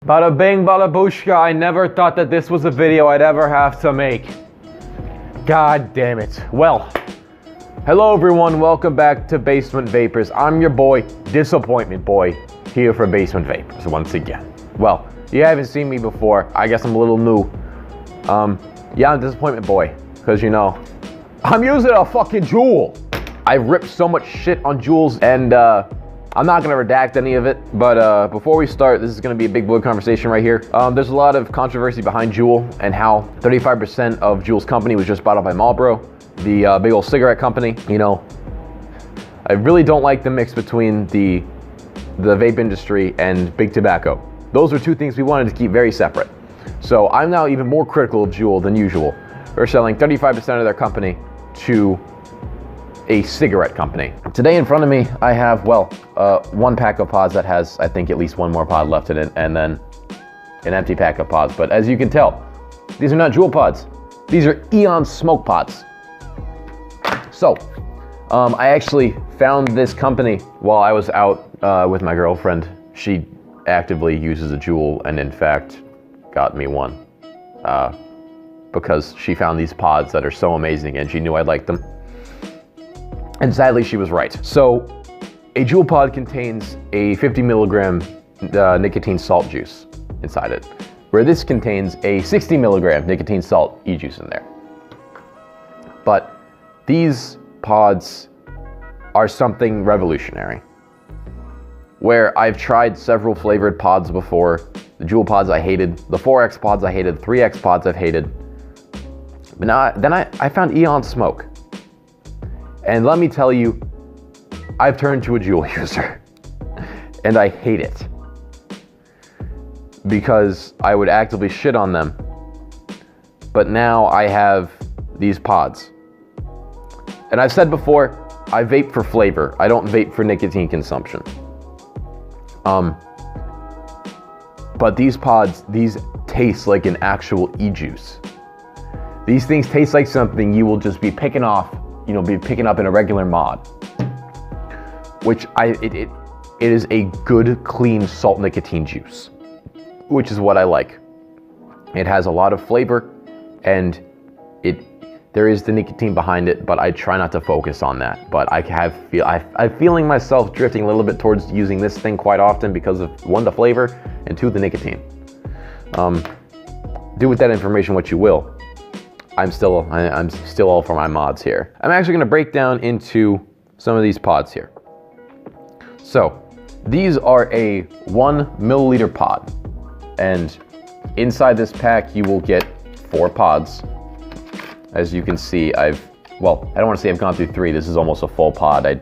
Bada bing, bada booshka, I never thought that this was a video I'd ever have to make. God damn it. Well, hello everyone, welcome back to Basement Vapors. I'm your boy, Disappointment Boy, here for Basement Vapors once again. Well, you haven't seen me before, I guess I'm a little new. Yeah, I'm Disappointment Boy, because you know, I'm using a fucking Juul. I've ripped so much shit on Juuls, and I'm not gonna redact any of it, but before we start, this is gonna be a big boy conversation right here. There's a lot of controversy behind Juul and how 35% of Juul's company was just bought out by Marlboro, the big old cigarette company. You know, I really don't like the mix between the vape industry and big tobacco. Those are two things we wanted to keep very separate. So I'm now even more critical of Juul than usual. They're selling 35% of their company to a cigarette company. Today in front of me, I have, well, one pack of pods that has, I think, at least one more pod left in it, and then an empty pack of pods. But as you can tell, these are not Juul pods. These are EonSmoke pods. So, I actually found this company while I was out with my girlfriend. She actively uses a Juul and in fact got me one because she found these pods that are so amazing and she knew I'd like them. And sadly, she was right. So, a Juul pod contains a 50 milligram nicotine salt juice inside it, where this contains a 60 milligram nicotine salt e-juice in there. But these pods are something revolutionary. Where I've tried several flavored pods before. The Juul pods I hated, the 4X pods I hated, 3X pods I've hated. But then I found EonSmoke. And let me tell you, I've turned to a Juul user, and I hate it. Because I would actively shit on them, but now I have these pods. And I've said before, I vape for flavor, I don't vape for nicotine consumption. But these pods, these taste like an actual e-juice. These things taste like something you will just be picking off, you know, be picking up in a regular mod, which it is a good, clean salt nicotine juice, which is what I like. It has a lot of flavor, and there is the nicotine behind it, but I try not to focus on that. But I'm feeling myself drifting a little bit towards using this thing quite often because of, one, the flavor, and two, the nicotine. Do with that information what you will. I'm still all for my mods here. I'm actually gonna break down into some of these pods here. So, these are a 1 milliliter pod. And inside this pack, you will get 4 pods. As you can see, I don't wanna say I've gone through 3. This is almost a full pod. I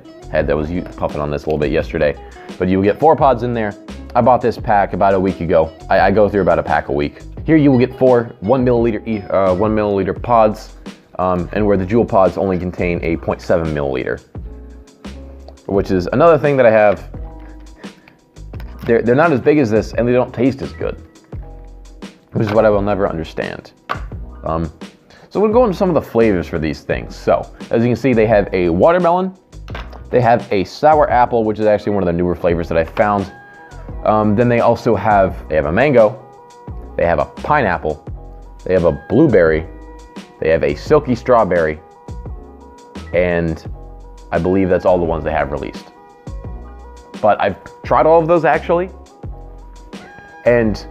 was puffing on this a little bit yesterday. But you will get 4 pods in there. I bought this pack about a week ago. I go through about a pack a week. Here you will get 4 1 milliliter pods, and where the Juul pods only contain a 0.7 milliliter, which is another thing that I have. They're not as big as this, and they don't taste as good, which is what I will never understand. So we'll go into some of the flavors for these things. So, as you can see, they have a watermelon, they have a sour apple, which is actually one of the newer flavors that I found. Then they also have a mango. They have a pineapple, they have a blueberry, they have a silky strawberry, and I believe that's all the ones they have released. But I've tried all of those actually, and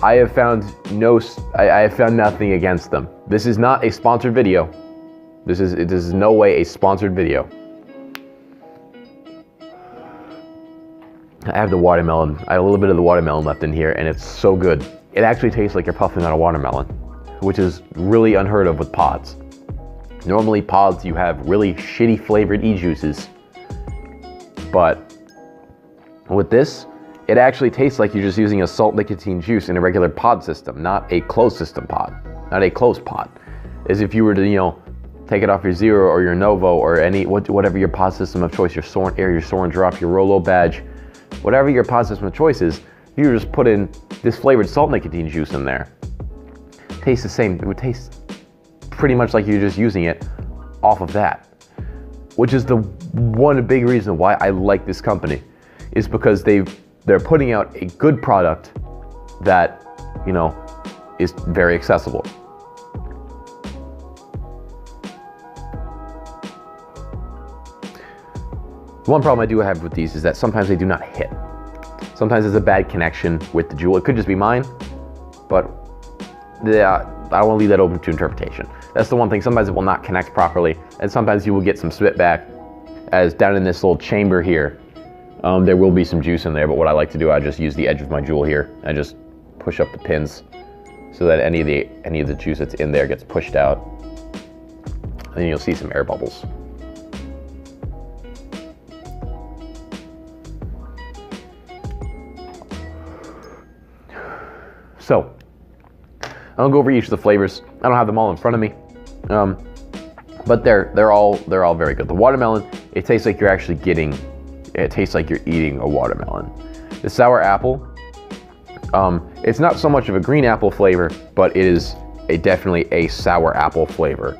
I have found nothing against them. This is not a sponsored video. This is no way a sponsored video. I have the watermelon. I have a little bit of the watermelon left in here, and it's so good. It actually tastes like you're puffing on a watermelon, which is really unheard of with pods. Normally pods, you have really shitty flavored e-juices, but with this, it actually tastes like you're just using a salt nicotine juice in a regular pod system, not a closed system pod, not a closed pod. As if you were to, you know, take it off your Zero or your Novo or whatever your pod system of choice, your Soren Air, your Soren Drop, your Rolo Badge, whatever your pod system of choice is, you just put in this flavored salt nicotine juice in there. Tastes the same. It would taste pretty much like you're just using it off of that, which is the one big reason why I like this company, is because they're putting out a good product that, you know, is very accessible. One problem I do have with these is that sometimes they do not hit. Sometimes there's a bad connection with the Juul. It could just be mine, but I don't want to leave that open to interpretation. That's the one thing. Sometimes it will not connect properly, and sometimes you will get some spit back, as down in this little chamber here, there will be some juice in there, but what I like to do, I just use the edge of my Juul here. I just push up the pins so that any of the juice that's in there gets pushed out. And then you'll see some air bubbles. So, I'll go over each of the flavors. I don't have them all in front of me, but they're all very good. The watermelon, it tastes like you're actually getting. It tastes like you're eating a watermelon. The sour apple, it's not so much of a green apple flavor, but it is definitely a sour apple flavor,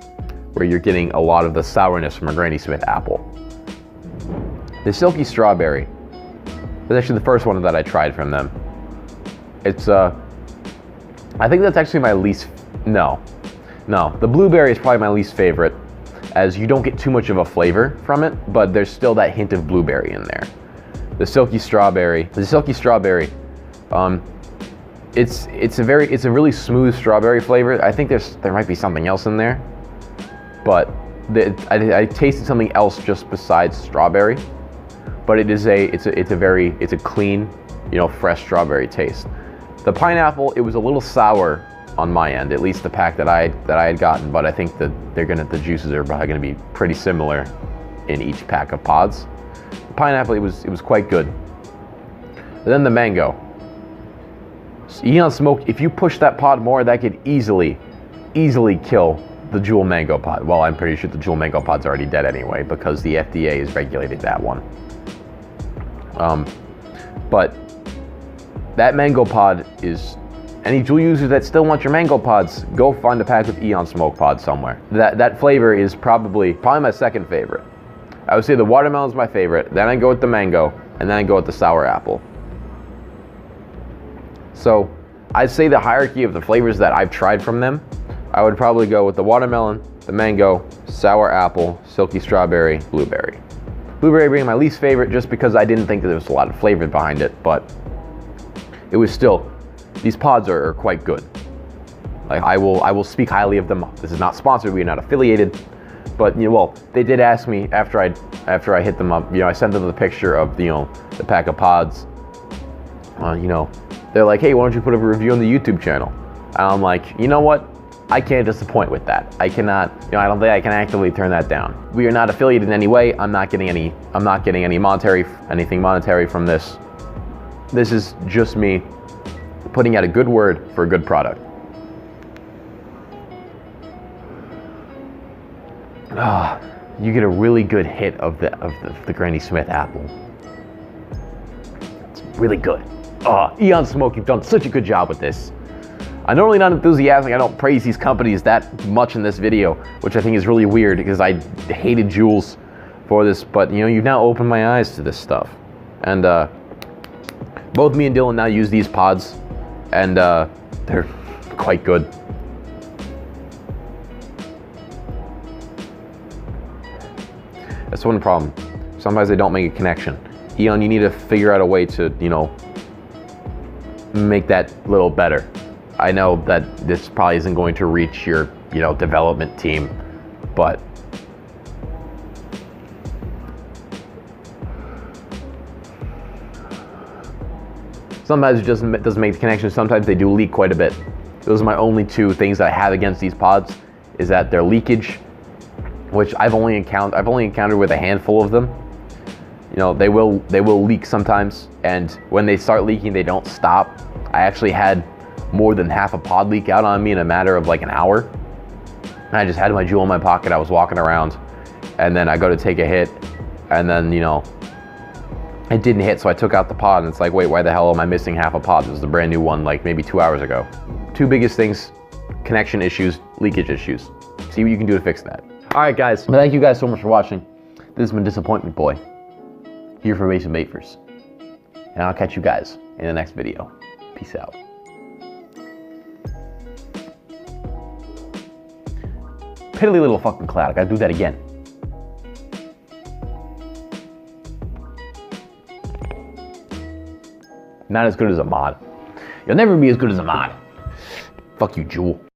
where you're getting a lot of the sourness from a Granny Smith apple. The silky strawberry was actually the first one that I tried from them. It's I think that's actually my least, no, the blueberry is probably my least favorite, as you don't get too much of a flavor from it, but there's still that hint of blueberry in there. The silky strawberry, it's a really smooth strawberry flavor. I think there might be something else in there, but I tasted something else just besides strawberry, but it's a clean, you know, fresh strawberry taste. The pineapple, it was a little sour on my end, at least the pack that I had gotten, but I think that the juices are probably gonna be pretty similar in each pack of pods. The pineapple, it was quite good. And then the mango. EonSmoke, if you push that pod more, that could easily kill the Juul mango pod. Well, I'm pretty sure the Juul mango pod's already dead anyway, because the FDA has regulated that one. But that mango pod is, any Juul users that still want your mango pods, go find a pack of EonSmoke pods somewhere. That flavor is probably my second favorite. I would say the watermelon is my favorite, then I go with the mango, and then I go with the sour apple. So I'd say the hierarchy of the flavors that I've tried from them, I would probably go with the watermelon, the mango, sour apple, silky strawberry, blueberry. Blueberry being my least favorite just because I didn't think that there was a lot of flavor behind it, but it was still, these pods are quite good. Like, I will speak highly of them. This is not sponsored, we are not affiliated, but, you know, well, they did ask me after I hit them up, you know, I sent them the picture of, you know, the pack of pods. You know, they're like, hey, why don't you put a review on the YouTube channel? And I'm like, you know what? I can't disappoint with that. I cannot, you know, I don't think I can actively turn that down. We are not affiliated in any way. I'm not getting anything monetary from this. This is just me putting out a good word for a good product. You get a really good hit of the Granny Smith apple. It's really good. EonSmoke, you've done such a good job with this. I'm normally not enthusiastic. I don't praise these companies that much in this video, which I think is really weird because I hated Juuls for this, but you know, you've now opened my eyes to this stuff. And both me and Dylan now use these pods, and they're quite good. That's one problem. Sometimes they don't make a connection. Eon, you need to figure out a way to, you know, make that a little better. I know that this probably isn't going to reach your, you know, development team, but sometimes it doesn't make the connection. Sometimes they do leak quite a bit. Those are my only two things that I have against these pods, is that their leakage, which I've only encountered with a handful of them. You know, they will leak sometimes, and when they start leaking, they don't stop. I actually had more than half a pod leak out on me in a matter of like an hour. And I just had my Juul in my pocket. I was walking around, and then I go to take a hit, and then, you know, it didn't hit, so I took out the pod, and it's like, wait, why the hell am I missing half a pod? This was a brand new one, like maybe 2 hours ago. Two biggest things: connection issues, leakage issues. See what you can do to fix that. All right, guys. Thank you guys so much for watching. This has been Disappointment Boy, here for Vaping Vapors. And I'll catch you guys in the next video. Peace out. piddly little fucking cloud. I gotta do that again. Not as good as a mod. You'll never be as good as a mod. Fuck you, Juul.